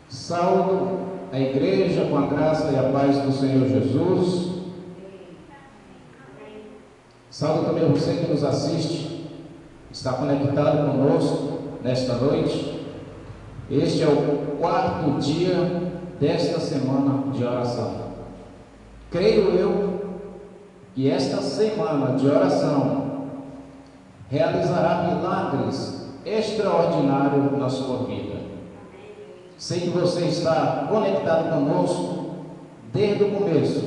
Saúdo a igreja com a graça e a paz do Senhor Jesus. Saúdo também você que nos assiste, está conectado conosco nesta noite. Este é o 4º dia desta semana de oração. Creio eu que esta semana de oração realizará milagres extraordinários na sua vida. Sei que você está conectado conosco desde o começo.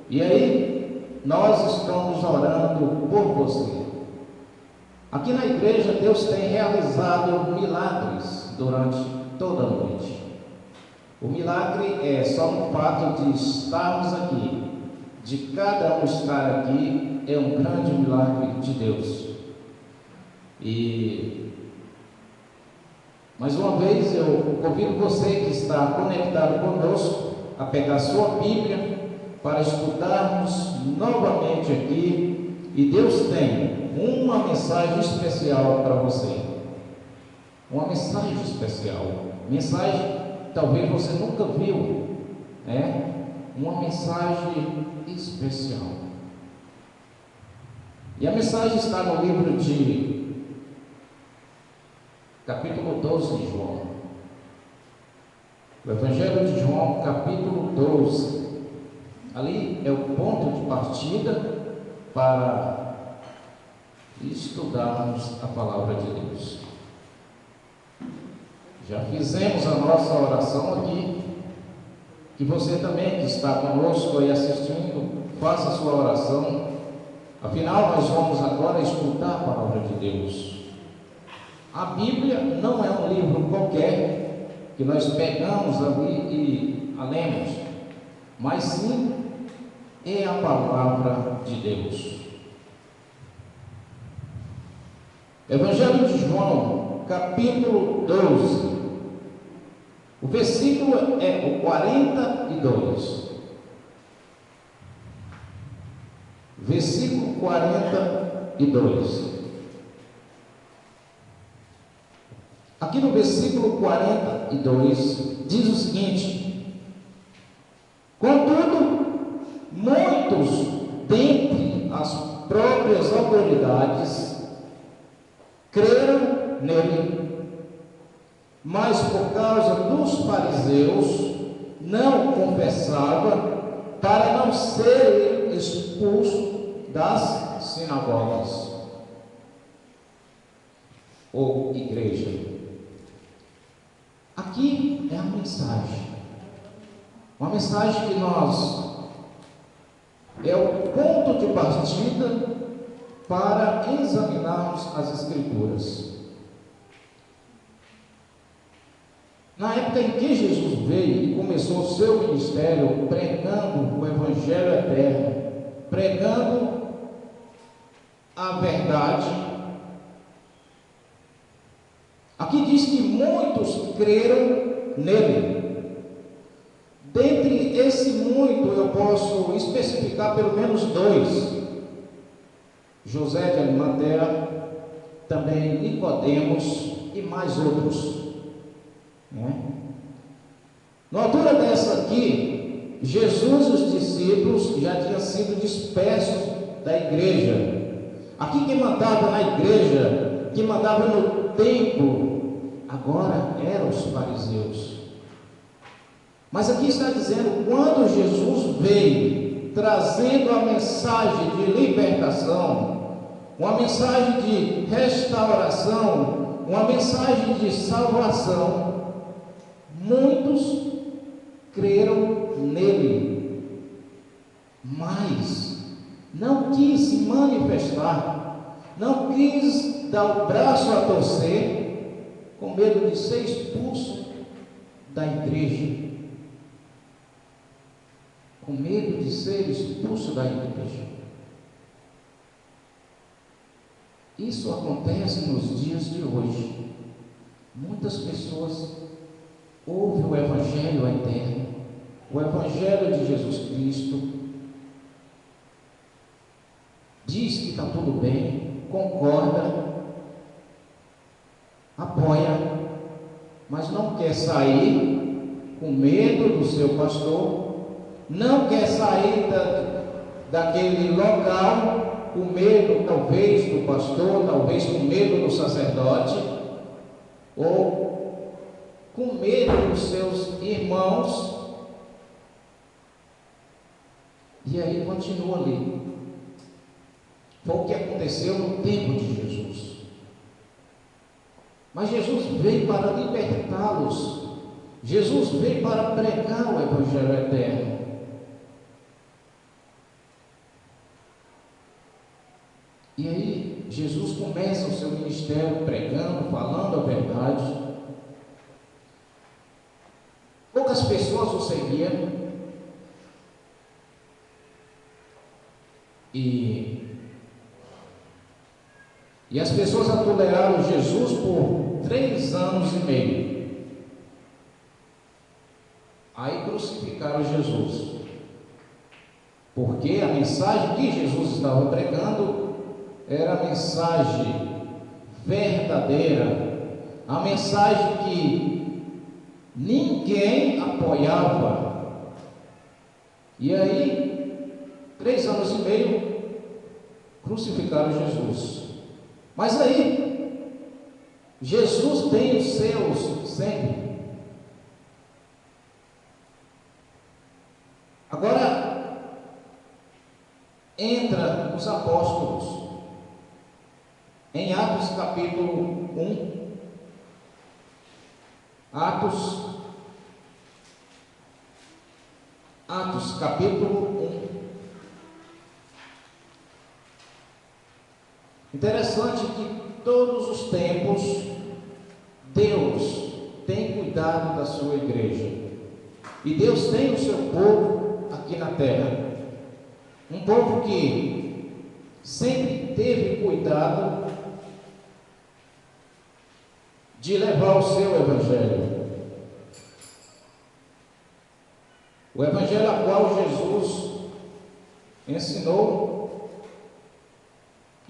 E aí, nós estamos orando por você. Aqui na igreja, Deus tem realizado milagres durante toda a noite. O milagre é só no fato de estarmos aqui, de cada um estar aqui, é um grande milagre de Deus. E mais uma vez eu convido você que está conectado conosco a pegar sua Bíblia para estudarmos novamente aqui, e Deus tem uma mensagem especial para você. Uma mensagem especial, mensagem talvez você nunca viu, uma mensagem especial. E a mensagem está no livro de capítulo 12 de João. O Evangelho de João, capítulo 12. Ali é o ponto de partida para estudarmos a palavra de Deus. Já fizemos a nossa oração aqui. Que você também que está conosco aí assistindo, faça a sua oração. Afinal, nós vamos agora escutar a palavra de Deus. A Bíblia não é um livro qualquer que nós pegamos ali e a lemos, mas sim é a palavra de Deus. Evangelho de João, capítulo 12, o versículo é o 42. Versículo 42. Aqui no versículo 42 diz o seguinte: contudo, muitos dentre as próprias autoridades creram nele, mas por causa dos fariseus não confessava, para não ser expulso das sinagogas ou igreja. Aqui é a mensagem, uma mensagem que é o ponto de partida para examinarmos as Escrituras. Na época em que Jesus veio e começou o seu ministério pregando o Evangelho eterno, pregando a verdade, aqui diz que muitos creram nele. Dentre esse muito, eu posso especificar pelo menos 2. José de Arimateia, também Nicodemos e mais outros. Na altura dessa aqui, Jesus e os discípulos já tinham sido dispersos da igreja. Aqui quem mandava na igreja, quem mandava no templo, agora eram os fariseus. Mas aqui está dizendo, quando Jesus veio trazendo a mensagem de libertação, uma mensagem de restauração, uma mensagem de salvação, muitos creram nele, mas não quis se manifestar, não quis dar o braço a torcer, com medo de ser expulso da igreja. Com medo de ser expulso da igreja. Isso acontece nos dias de hoje. Muitas pessoas ouvem o Evangelho eterno, o Evangelho de Jesus Cristo, diz que está tudo bem, concorda, apoia, mas não quer sair com medo do seu pastor, não quer sair daquele local com medo, talvez, do pastor, talvez com medo do sacerdote, ou com medo dos seus irmãos, e aí continua ali. Foi o que aconteceu no tempo de Jesus. Mas Jesus veio para libertá-los. Jesus veio para pregar o Evangelho eterno. E aí, Jesus começa o seu ministério pregando, falando a verdade. Poucas pessoas o seguiam. E as pessoas atoleraram Jesus por 3 anos e meio. Aí crucificaram Jesus. Porque a mensagem que Jesus estava pregando era a mensagem verdadeira, a mensagem que ninguém apoiava. E aí, 3 anos e meio, crucificaram Jesus. Mas aí, Jesus tem os seus sempre. Agora, entra os apóstolos, em Atos capítulo 1, Atos capítulo 1. Interessante que todos os tempos Deus tem cuidado da sua igreja, e Deus tem o seu povo aqui na terra, um povo que sempre teve cuidado de levar o seu evangelho, o evangelho a qual Jesus ensinou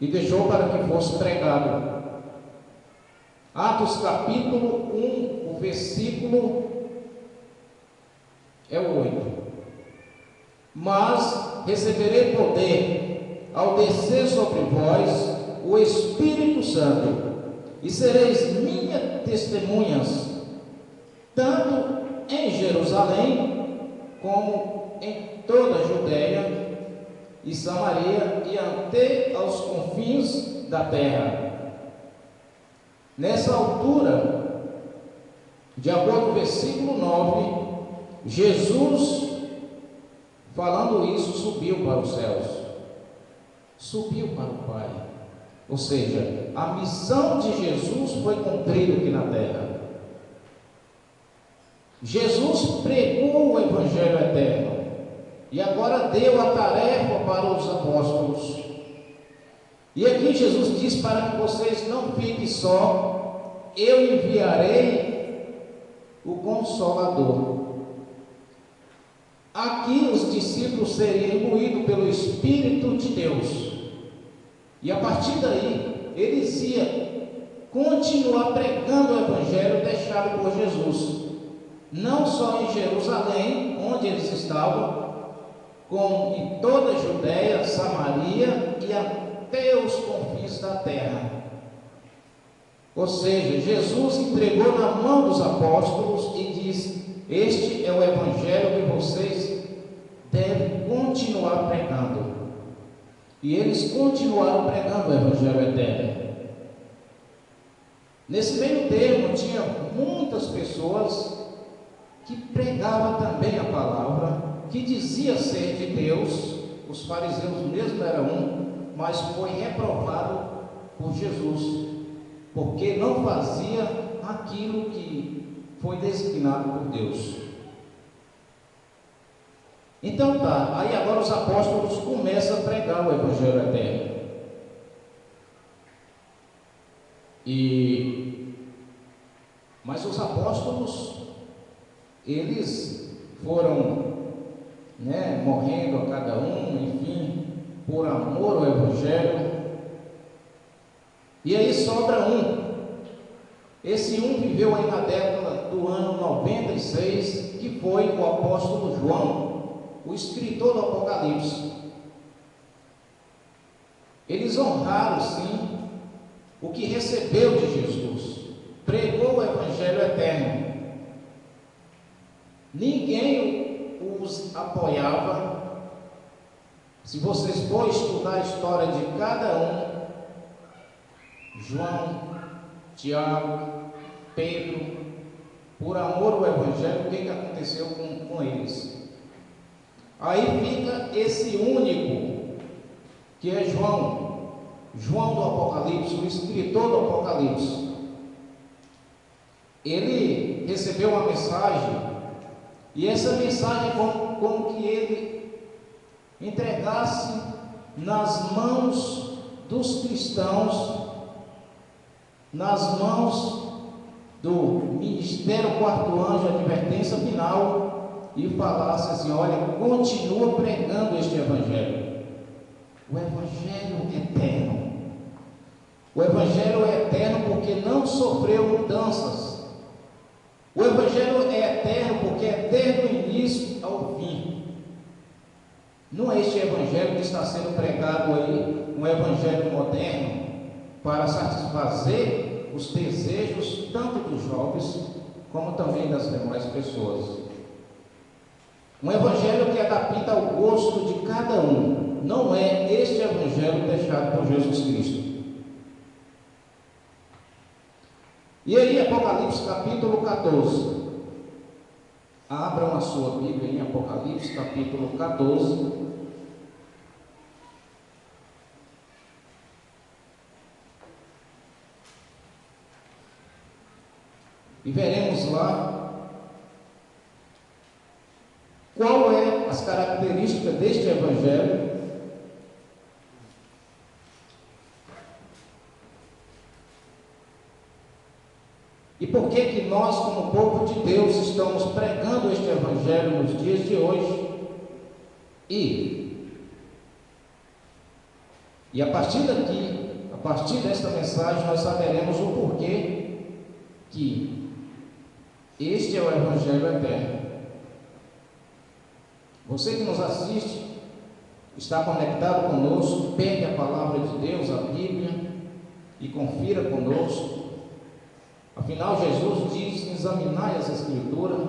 e deixou para que fosse pregado. Atos capítulo 1, o versículo é o 8. Mas receberei poder ao descer sobre vós o Espírito Santo, e sereis minhas testemunhas, tanto em Jerusalém, como em toda a Judeia e Samaria, e até aos confins da terra. Nessa altura, de acordo com o versículo 9, Jesus, falando isso, subiu para os céus, subiu para o Pai. Ou seja, a missão de Jesus foi cumprida aqui na terra. Jesus pregou o Evangelho eterno, e agora deu a tarefa para os apóstolos. E aqui Jesus diz para que vocês não fiquem só, eu enviarei o Consolador. Aqui os discípulos seriam imbuídos pelo Espírito de Deus, e a partir daí eles iam continuar pregando o Evangelho deixado por Jesus, não só em Jerusalém, onde eles estavam, como em toda a Judeia, Samaria e até os confins da terra. Ou seja, Jesus entregou na mão dos apóstolos e disse: este é o Evangelho que vocês devem continuar pregando. E eles continuaram pregando o Evangelho eterno. Nesse meio termo tinha muitas pessoas que pregavam também a palavra, que dizia ser de Deus. Os fariseus mesmo eram mas foi reprovado por Jesus, porque não fazia aquilo que foi designado por Deus. Então tá, aí agora os apóstolos começam a pregar o Evangelho eterno. Mas os apóstolos, eles foram morrendo a cada um, enfim, por amor ao Evangelho. E aí sobra um, Esse um viveu aí na década do ano 96, que foi o apóstolo João, o escritor do Apocalipse. Eles honraram, sim, o que recebeu de Jesus, pregou o Evangelho eterno. Ninguém os apoiava. Se vocês forem estudar a história de cada um, João, Tiago, Pedro, por amor ao Evangelho, o que aconteceu com eles? Aí fica esse único, que é João do Apocalipse, o escritor do Apocalipse. Ele recebeu uma mensagem, e essa mensagem é como que ele entregasse nas mãos dos cristãos, nas mãos do ministério quarto anjo, advertência final, e falasse assim: olha, continua pregando este Evangelho, o Evangelho eterno. O Evangelho é eterno porque não sofreu mudanças. O Evangelho é eterno porque é eterno do início ao fim. Não é este Evangelho que está sendo pregado aí, um Evangelho moderno, para satisfazer os desejos tanto dos jovens como também das demais pessoas. Um Evangelho que adapta ao gosto de cada um. Não é este Evangelho deixado por Jesus Cristo. E aí, Apocalipse capítulo 14. Abram a sua Bíblia em Apocalipse capítulo 14. E veremos lá qual é as características deste Evangelho. E por que nós, como povo de Deus, estamos pregando este Evangelho nos dias de hoje? E a partir daqui, a partir desta mensagem, nós saberemos o porquê que este é o Evangelho eterno. Você que nos assiste, está conectado conosco, pegue a palavra de Deus, a Bíblia, e confira conosco. Afinal, Jesus diz: examinai as Escrituras.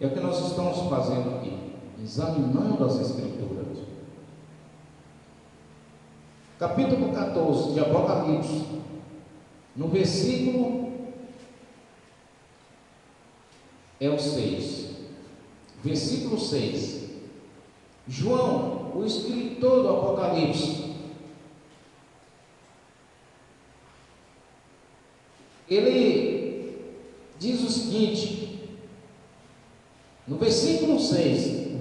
É o que nós estamos fazendo aqui, examinando as Escrituras. Capítulo 14 de Apocalipse, no versículo é o 6. Versículo 6. João, o escritor do Apocalipse, ele diz o seguinte, no versículo 6: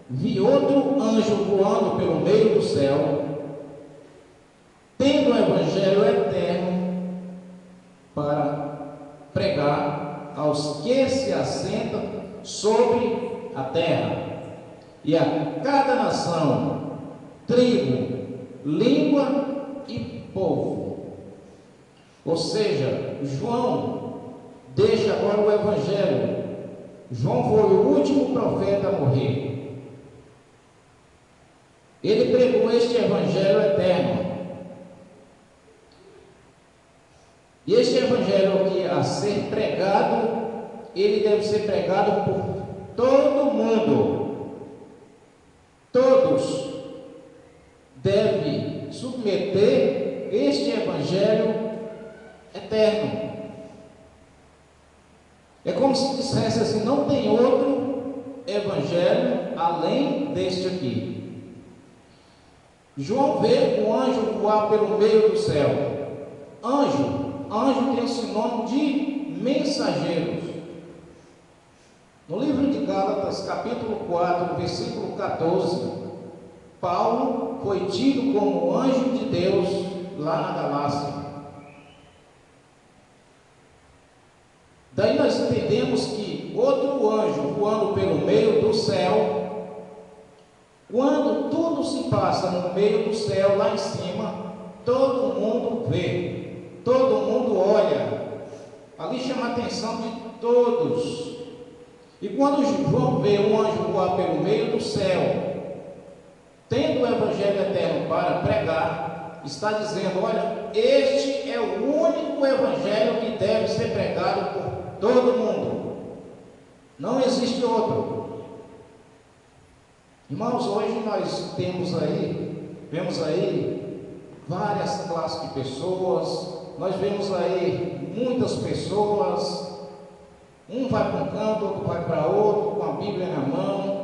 vi outro anjo voando pelo meio do céu, tendo o Evangelho eterno para pregar aos que se assentam sobre a terra, e a cada nação, tribo, língua e povo. Ou seja, João deixa agora o Evangelho. João foi o último profeta a morrer. Ele pregou este Evangelho eterno. E este Evangelho aqui a ser pregado, ele deve ser pregado por todo mundo. Todos devem submeter este Evangelho eterno. É como se dissesse assim: não tem outro Evangelho além deste aqui. João vê um anjo voar pelo meio do céu. Anjo tem o sinônimo de mensageiros. No livro de Gálatas, capítulo 4, versículo 14, Paulo foi tido como anjo de Deus lá na Galácia. Daí nós entendemos que outro anjo voando pelo meio do céu, quando tudo se passa no meio do céu, lá em cima, todo mundo vê, todo mundo atenção de todos. E quando João vê um anjo voar pelo meio do céu, tendo o Evangelho eterno para pregar, está dizendo: olha, este é o único Evangelho que deve ser pregado por todo mundo. Não existe outro. Irmãos, hoje nós vemos aí várias classes de pessoas, nós vemos aí muitas pessoas, um vai para um canto, outro vai para outro, com a Bíblia na mão.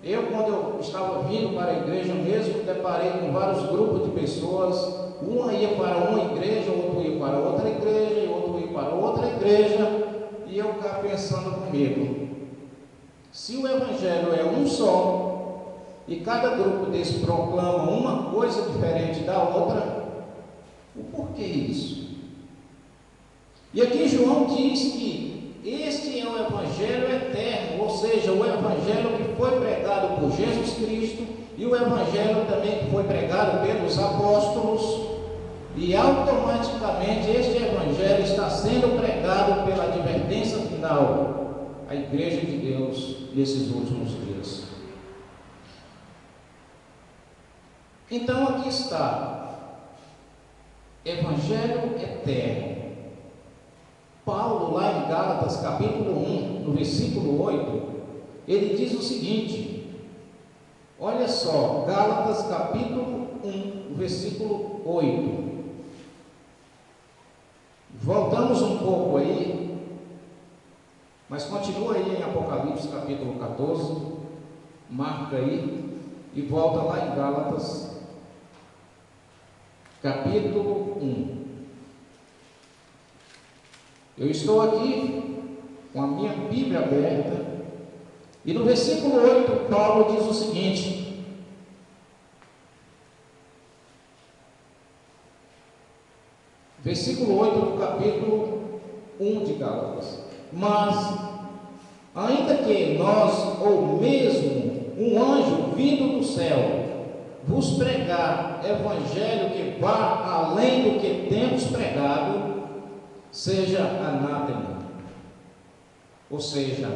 Quando eu estava vindo para a igreja mesmo, deparei com vários grupos de pessoas, uma ia para uma igreja, outro ia para outra igreja, e outro ia para outra igreja, e eu ficava pensando comigo, se o Evangelho é um só, e cada grupo desse proclama uma coisa diferente da outra, o porquê isso? E aqui João diz que este é o Evangelho eterno, ou seja, o Evangelho que foi pregado por Jesus Cristo e o Evangelho também que foi pregado pelos apóstolos, e automaticamente este Evangelho está sendo pregado pela advertência final à Igreja de Deus nesses últimos dias. Então aqui está, Evangelho eterno. Paulo, lá em Gálatas capítulo 1, no versículo 8, ele diz o seguinte, olha só, Gálatas capítulo 1, versículo 8. Voltamos um pouco aí, mas continua aí em Apocalipse capítulo 14, marca aí, e volta lá em Gálatas capítulo 1. Eu estou aqui com a minha Bíblia aberta, e no versículo 8, Paulo diz o seguinte, versículo 8 do capítulo 1 de Gálatas: mas, ainda que nós, ou mesmo um anjo vindo do céu, vos pregar evangelho que vá além do que temos pregado, seja anátema. Ou seja,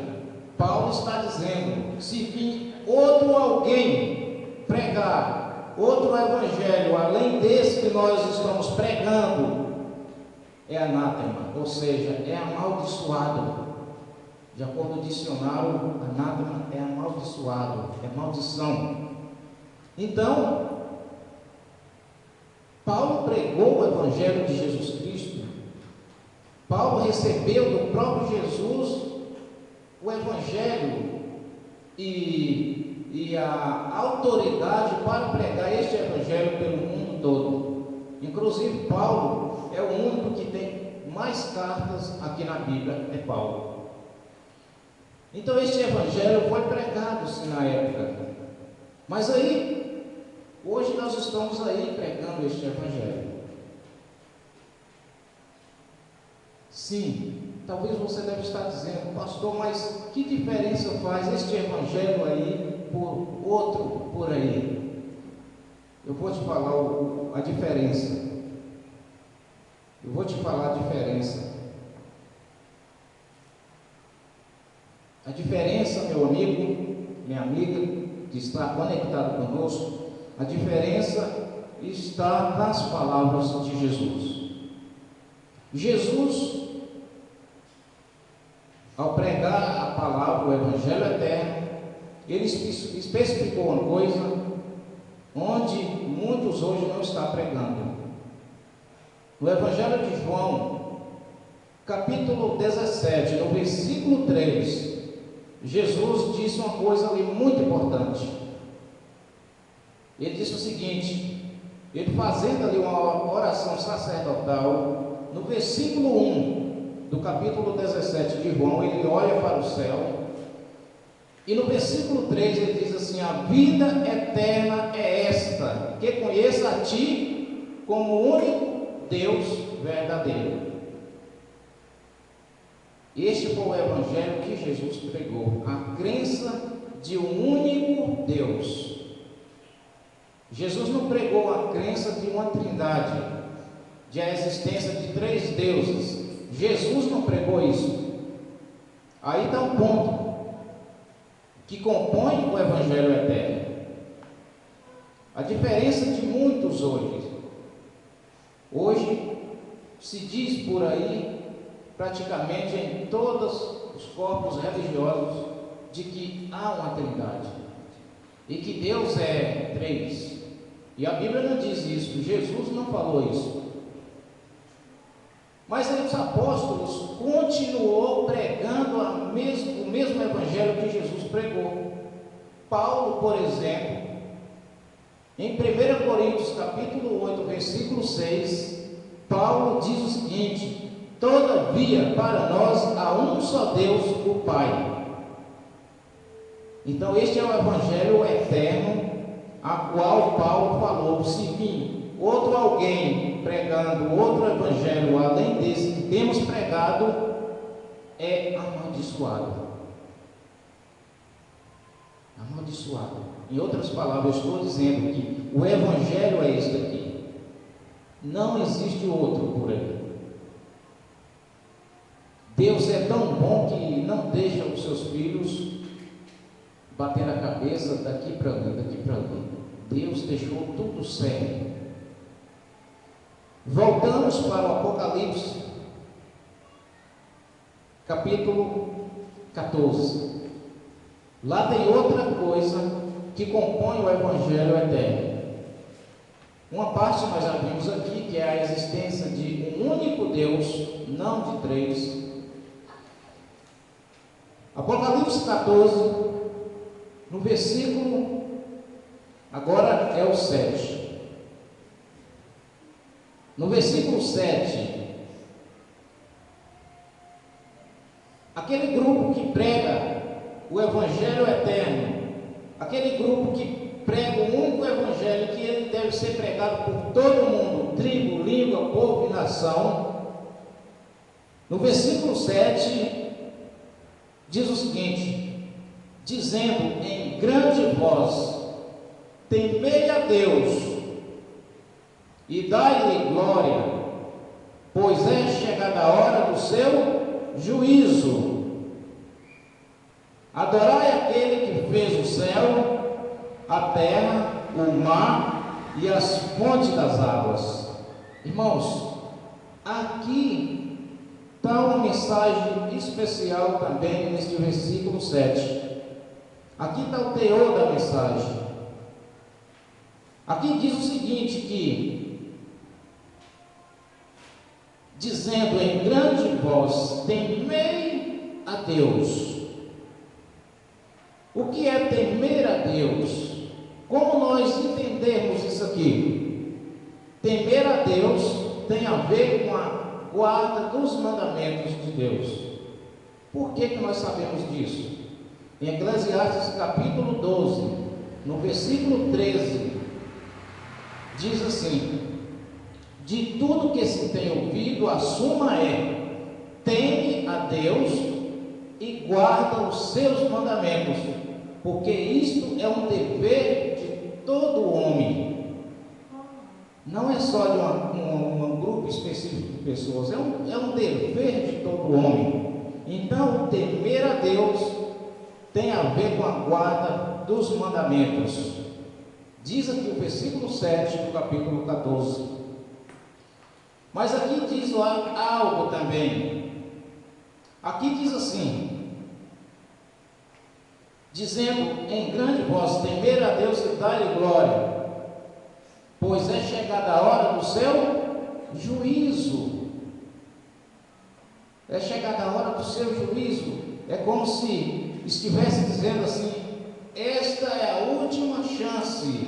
Paulo está dizendo, se vir outro alguém pregar outro evangelho além desse que nós estamos pregando, é anátema, ou seja, é amaldiçoado. De acordo com o dicionário, anátema é amaldiçoado, é maldição. Então, Paulo pregou o evangelho de Jesus Cristo. Paulo recebeu do próprio Jesus o evangelho e a autoridade para pregar este evangelho pelo mundo todo. Inclusive, Paulo é o único que tem mais cartas aqui na Bíblia, é Paulo. Então, este evangelho foi pregado sim na época. Mas aí, hoje nós estamos aí pregando este evangelho. Sim, talvez você deve estar dizendo, pastor, mas que diferença faz este evangelho aí por outro por aí? Eu vou te falar a diferença. Eu vou te falar a diferença. A diferença, meu amigo, minha amiga, que está conectado conosco, a diferença está nas palavras de Jesus. Jesus, ao pregar a palavra, o Evangelho eterno, ele especificou uma coisa onde muitos hoje não estão pregando. No Evangelho de João, capítulo 17, no versículo 3, Jesus disse uma coisa ali muito importante. Ele disse o seguinte, ele fazendo ali uma oração sacerdotal, no versículo 1 do capítulo 17 de João, ele olha para o céu, e no versículo 3 ele diz assim: a vida eterna é esta, que conheça a ti como o único Deus verdadeiro. Este foi o evangelho que Jesus pregou, a crença de um único Deus. Jesus não pregou a crença de uma trindade, de a existência de três deuses, Jesus não pregou isso. Aí está um ponto que compõe o Evangelho eterno. A diferença de muitos hoje se diz por aí, praticamente em todos os corpos religiosos, de que há uma trindade e que Deus é três. E a Bíblia não diz isso, Jesus não falou isso. Mas aí os apóstolos continuou pregando o mesmo evangelho que Jesus pregou. Paulo, por exemplo, em 1 Coríntios capítulo 8, versículo 6, Paulo diz o seguinte: todavia para nós há um só Deus, o Pai. Então este é o evangelho eterno, a qual Paulo falou. Se vir outro alguém pregando outro evangelho além desse que temos pregado, é amaldiçoado. Amaldiçoado. Em outras palavras, eu estou dizendo que o evangelho é este aqui. Não existe outro por aí. Deus é tão bom que não deixa os seus filhos bater a cabeça daqui para ali, daqui para ali. Deus deixou tudo certo. Voltamos para o Apocalipse, capítulo 14. Lá tem outra coisa que compõe o Evangelho eterno. Uma parte nós já vimos aqui, que é a existência de um único Deus, não de três. Apocalipse 14, no versículo, agora é o 7. No versículo 7, aquele grupo que prega o Evangelho eterno, aquele grupo que prega o único Evangelho, que ele deve ser pregado por todo mundo, tribo, língua, povo e nação. No versículo 7, diz o seguinte: dizendo em grande voz: temei a Deus e dai-lhe glória, pois é chegada a hora do seu juízo. Adorai aquele que fez o céu, a terra, o mar e as fontes das águas. Irmãos, aqui está uma mensagem especial também neste versículo 7. Aqui está o teor da mensagem. Aqui diz o seguinte, que dizendo em grande voz: temei a Deus. O que é temer a Deus? Como nós entendemos isso aqui? Temer a Deus tem a ver com a guarda dos mandamentos de Deus. Por que nós sabemos disso? Em Eclesiastes capítulo 12, no versículo 13, diz assim: de tudo que se tem ouvido, a suma é: teme a Deus e guarda os seus mandamentos, porque isto é um dever de todo homem. Não é só de um grupo específico de pessoas, é um dever de todo homem. Então, o temer a Deus tem a ver com a guarda dos mandamentos. Diz aqui o versículo 7 do capítulo 14. Mas aqui diz lá algo também. Aqui diz assim, dizendo em grande voz: temer a Deus e dar-lhe glória, pois é chegada a hora do seu juízo. É chegada a hora do seu juízo. É como se estivesse dizendo assim: esta é a última chance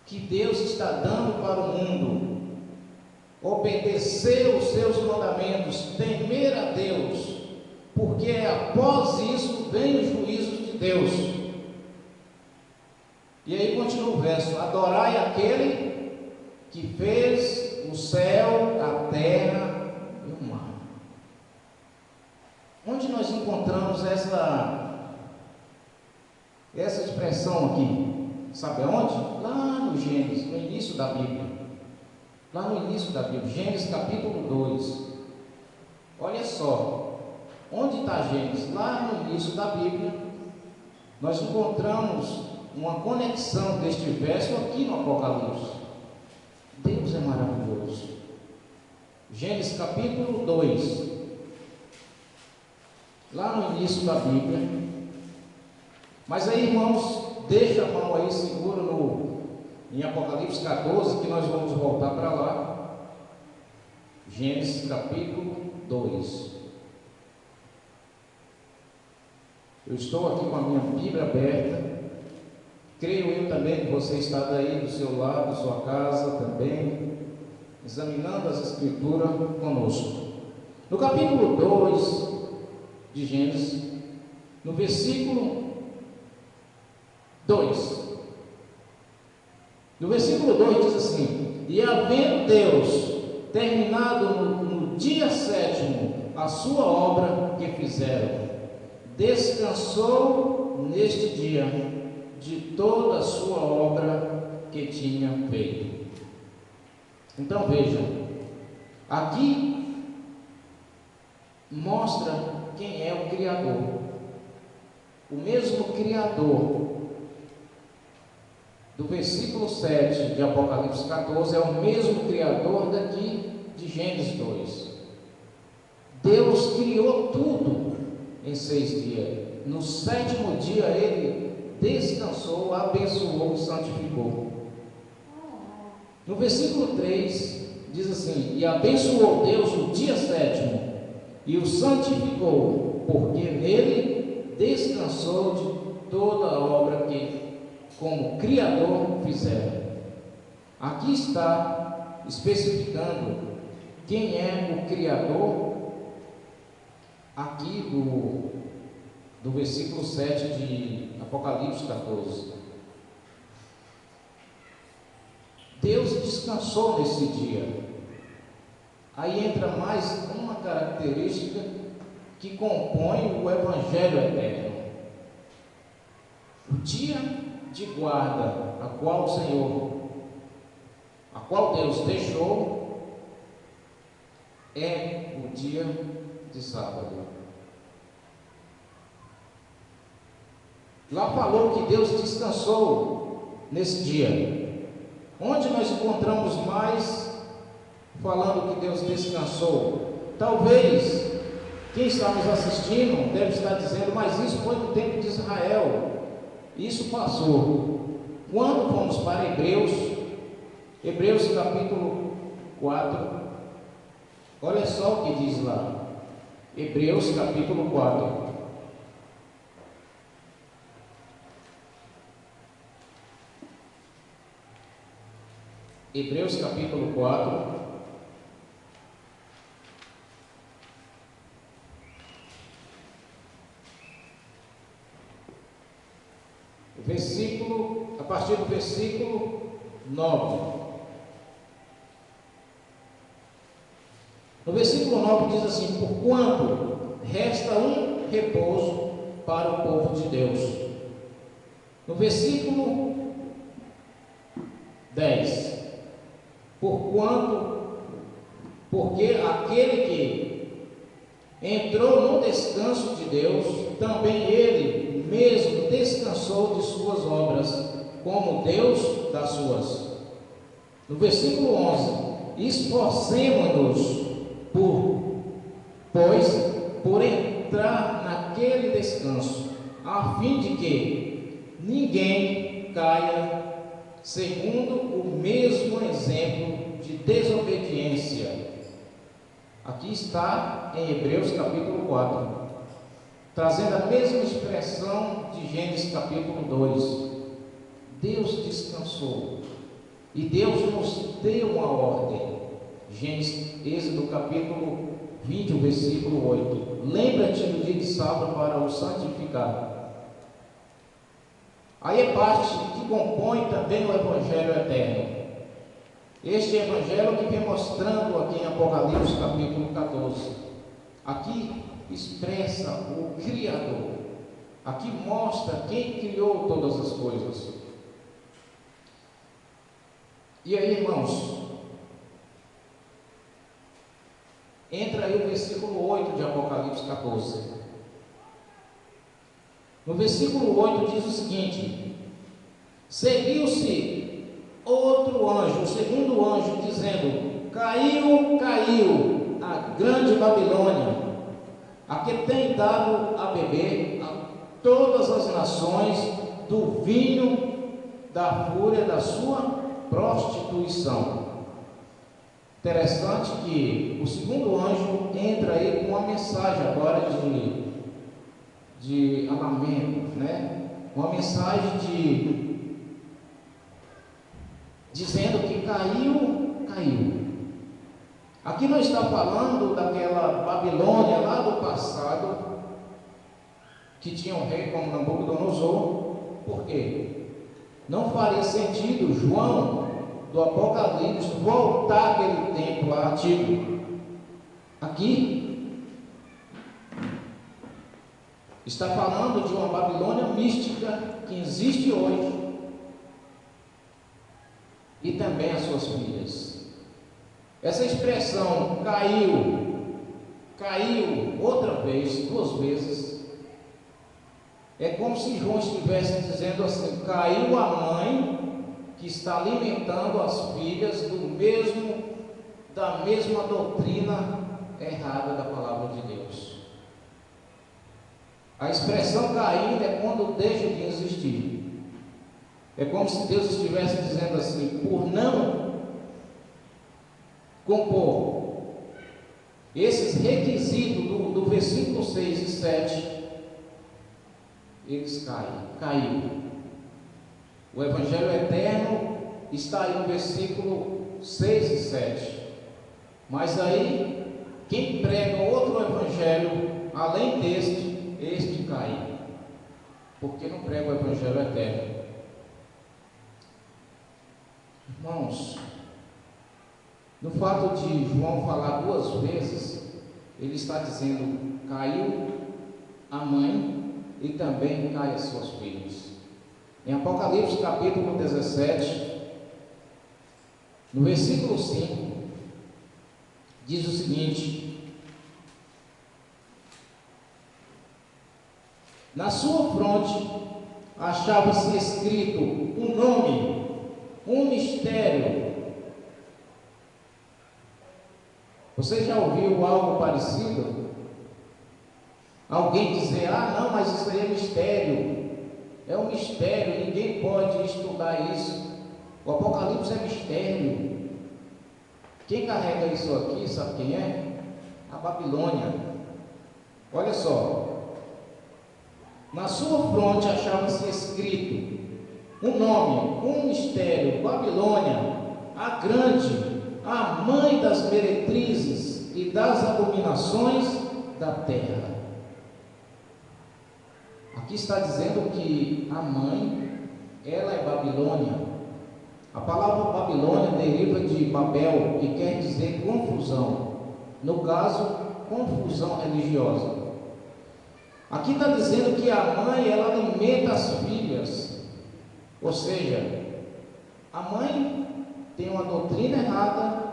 que Deus está dando para o mundo. Obedecer os seus mandamentos, temer a Deus, porque após isso vem o juízo de Deus. E aí continua o verso: adorai aquele que fez o céu, a terra e o mar. Onde nós encontramos essa expressão aqui? Sabe aonde? Lá no Gênesis, no início da Bíblia. Lá no início da Bíblia, Gênesis capítulo 2. Olha só, onde está Gênesis? Lá no início da Bíblia, nós encontramos uma conexão deste verso aqui no Apocalipse. Deus é maravilhoso. Gênesis capítulo 2, lá no início da Bíblia. Mas aí, irmãos, deixa a mão aí, segura em Apocalipse 14, que nós vamos voltar para lá. Gênesis capítulo 2. Eu estou aqui com a minha Bíblia aberta. Creio eu também que você está daí do seu lado, sua casa também, examinando as Escrituras conosco. No capítulo 2 de Gênesis, no versículo 2. No versículo 2 diz assim: e havendo Deus terminado no dia sétimo a sua obra que fizeram, descansou neste dia de toda a sua obra que tinha feito. Então vejam, aqui mostra quem é o Criador. O mesmo Criador do versículo 7 de Apocalipse 14 é o mesmo Criador daqui de Gênesis 2. Deus criou tudo em 6 dias. No 7º dia Ele descansou, abençoou e santificou. No versículo 3 diz assim: e abençoou Deus o dia 7º e o santificou, porque nele descansou de toda a obra que como Criador fizeram. Aqui está especificando quem é o Criador, aqui do versículo 7 de Apocalipse 14. Deus descansou nesse dia. Aí entra mais uma característica que compõe o Evangelho eterno. O dia de guarda, a qual Deus deixou, é o dia de sábado. Lá falou que Deus descansou nesse dia. Onde nós encontramos mais falando que Deus descansou? Talvez quem está nos assistindo deve estar dizendo: mas isso foi no tempo de Israel. Isso passou. Quando fomos para Hebreus capítulo 4, olha só o que diz lá. Hebreus capítulo 4. Hebreus capítulo 4. A partir do versículo 9. No versículo 9 diz assim: porquanto resta um repouso para o povo de Deus. No versículo 10: porque aquele que entrou no descanso de Deus, também ele mesmo descansou de suas obras, como Deus das suas. No versículo 11: esforcemo-nos por entrar naquele descanso, a fim de que ninguém caia segundo o mesmo exemplo de desobediência. Aqui está em Hebreus capítulo 4, trazendo a mesma expressão de Gênesis capítulo 2. Deus descansou e Deus nos deu uma ordem. Êxodo capítulo 20, o versículo 8: lembra-te do dia de sábado para o santificar. Aí é parte que compõe também o Evangelho eterno. Este Evangelho que vem mostrando aqui em Apocalipse capítulo 14. Aqui expressa o Criador. Aqui mostra quem criou todas as coisas. E aí, irmãos, Entra aí o versículo 8 de Apocalipse 14. No versículo 8 diz o seguinte: seguiu-se outro anjo, o segundo anjo, dizendo: caiu, caiu a grande Babilônia, a que tem dado a beber a todas as nações do vinho da fúria da sua prostituição. Interessante que o segundo anjo entra aí com uma mensagem agora de lamento, né? Uma mensagem dizendo que caiu. Aqui não está falando daquela Babilônia lá do passado, que tinha um rei como Nabucodonosor. Por quê? Não faria sentido João do Apocalipse voltar àquele tempo lá antigo. Aqui está falando de uma Babilônia mística que existe hoje, e também as suas filhas. Essa expressão caiu outra vez, duas vezes, é como se João estivesse dizendo assim: caiu a mãe que está alimentando as filhas da mesma doutrina errada da palavra de Deus. A expressão cair é quando deixa de existir. É como se Deus estivesse dizendo assim: por não compor esses requisitos do versículo 6 e 7, eles caíram. O Evangelho eterno está aí no versículo 6 e 7. Mas aí, quem prega outro Evangelho, além deste, este cai, porque não prega o Evangelho eterno. Irmãos, no fato de João falar duas vezes, ele está dizendo: caiu a mãe e também cai as suas filhas. Em Apocalipse capítulo 17, no versículo 5, diz o seguinte: na sua fronte achava-se escrito um nome, um mistério. Você já ouviu algo parecido? Alguém dizer: ah, não, mas isso aí é mistério. É um mistério, ninguém pode estudar isso. O Apocalipse é mistério. Quem carrega isso aqui, sabe quem é? A Babilônia. Olha só: na sua fronte achava-se escrito um nome, um mistério, Babilônia, a grande, a mãe das meretrizes e das abominações da terra. Aqui está dizendo que a mãe, ela é Babilônia. A palavra Babilônia deriva de Babel, que quer dizer confusão. No caso, confusão religiosa. Aqui está dizendo que a mãe, ela alimenta as filhas. Ou seja, a mãe tem uma doutrina errada.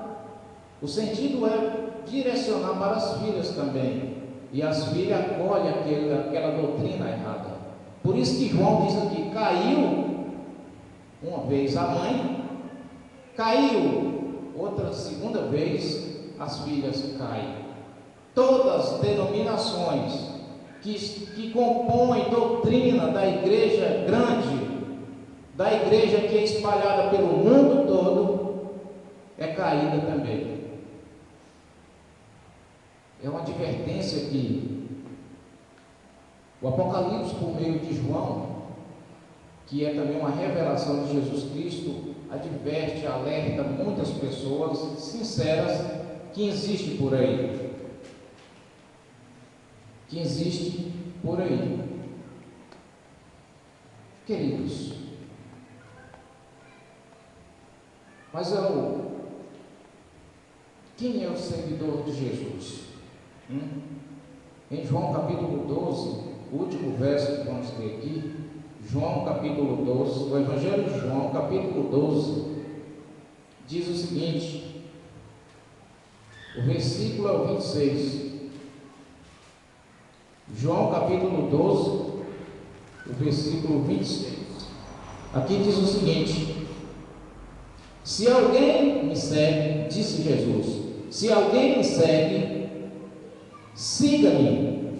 O sentido é direcionar para as filhas também. E as filhas acolhem aquela doutrina errada. Por isso que João diz aqui: caiu uma vez a mãe, caiu outra segunda vez, as filhas caem. Todas as denominações que compõem doutrina da igreja grande, da igreja que é espalhada pelo mundo todo, é caída também. É uma advertência que o Apocalipse, por meio de João, que é também uma revelação de Jesus Cristo, adverte, alerta muitas pessoas sinceras que existe por aí. Queridos, mas quem é o seguidor de Jesus? Em João capítulo 12, o último verso que vamos ler aqui, João capítulo 12, o Evangelho de João capítulo 12, diz o seguinte: O versículo é o 26. João capítulo 12, o versículo 26. Aqui diz o seguinte: se alguém me segue, disse Jesus, se alguém me segue, siga-me,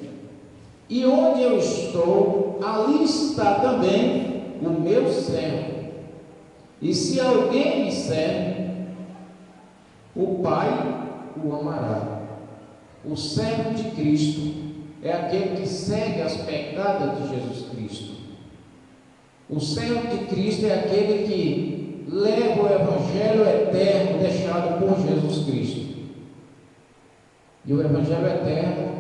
e onde eu estou, ali está também o meu servo. E se alguém me serve, o Pai o amará. O servo de Cristo é aquele que segue as pegadas de Jesus Cristo. O servo de Cristo é aquele que leva o Evangelho eterno deixado por Jesus Cristo. E o Evangelho eterno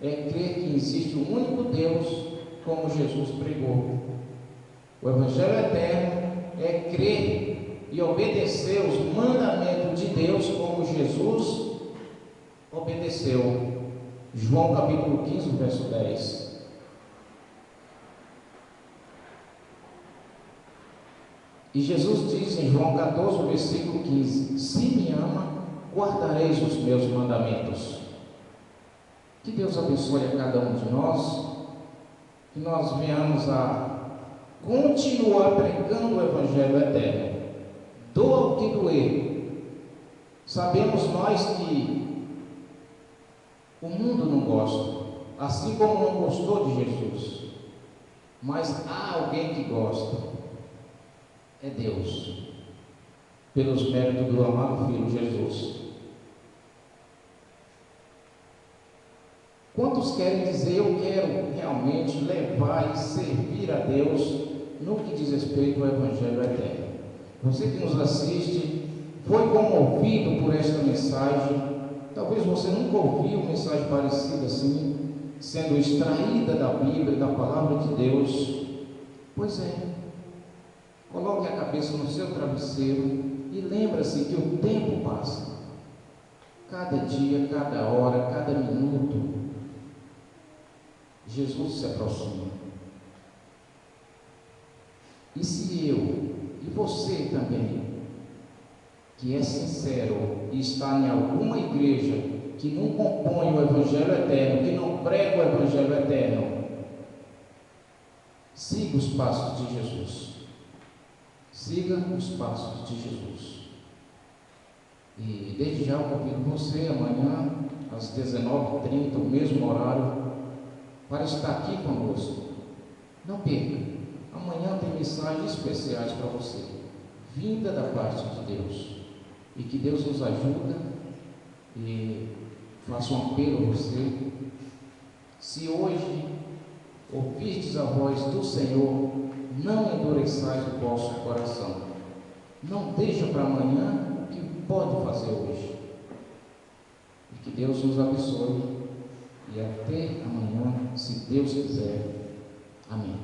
é crer que existe um único Deus, como Jesus pregou. O Evangelho eterno é crer e obedecer os mandamentos de Deus, como Jesus obedeceu. João capítulo 15, verso 10. E Jesus diz em João 14, versículo 15: se me ama, guardareis os meus mandamentos. Que Deus abençoe a cada um de nós, que nós venhamos a continuar pregando o Evangelho eterno, doa o que doer. Sabemos nós que o mundo não gosta, assim como não gostou de Jesus, mas há alguém que gosta, é Deus, pelos méritos do amado Filho Jesus. Quantos querem dizer, eu quero realmente levar e servir a Deus no que diz respeito ao Evangelho eterno? Você que nos assiste, foi comovido por esta mensagem? Talvez você nunca ouviu uma mensagem parecida assim, sendo extraída da Bíblia, da Palavra de Deus. Pois é, coloque a cabeça no seu travesseiro e lembre-se que o tempo passa. Cada dia, cada hora, cada minuto, Jesus se aproxima. E se eu, e você também, que é sincero e está em alguma igreja que não compõe o Evangelho eterno, que não prega o Evangelho eterno, siga os passos de Jesus. Siga os passos de Jesus. E desde já eu convido você amanhã, às 19h30, o mesmo horário, para estar aqui conosco. Não perca, amanhã tem mensagens especiais para você, vinda da parte de Deus. E que Deus nos ajude e faça um apelo a você. Se hoje ouvirdes a voz do Senhor, não endureçais o vosso coração. Não deixa para amanhã o que pode fazer hoje. E que Deus nos abençoe. E até amanhã, se Deus quiser. Amém.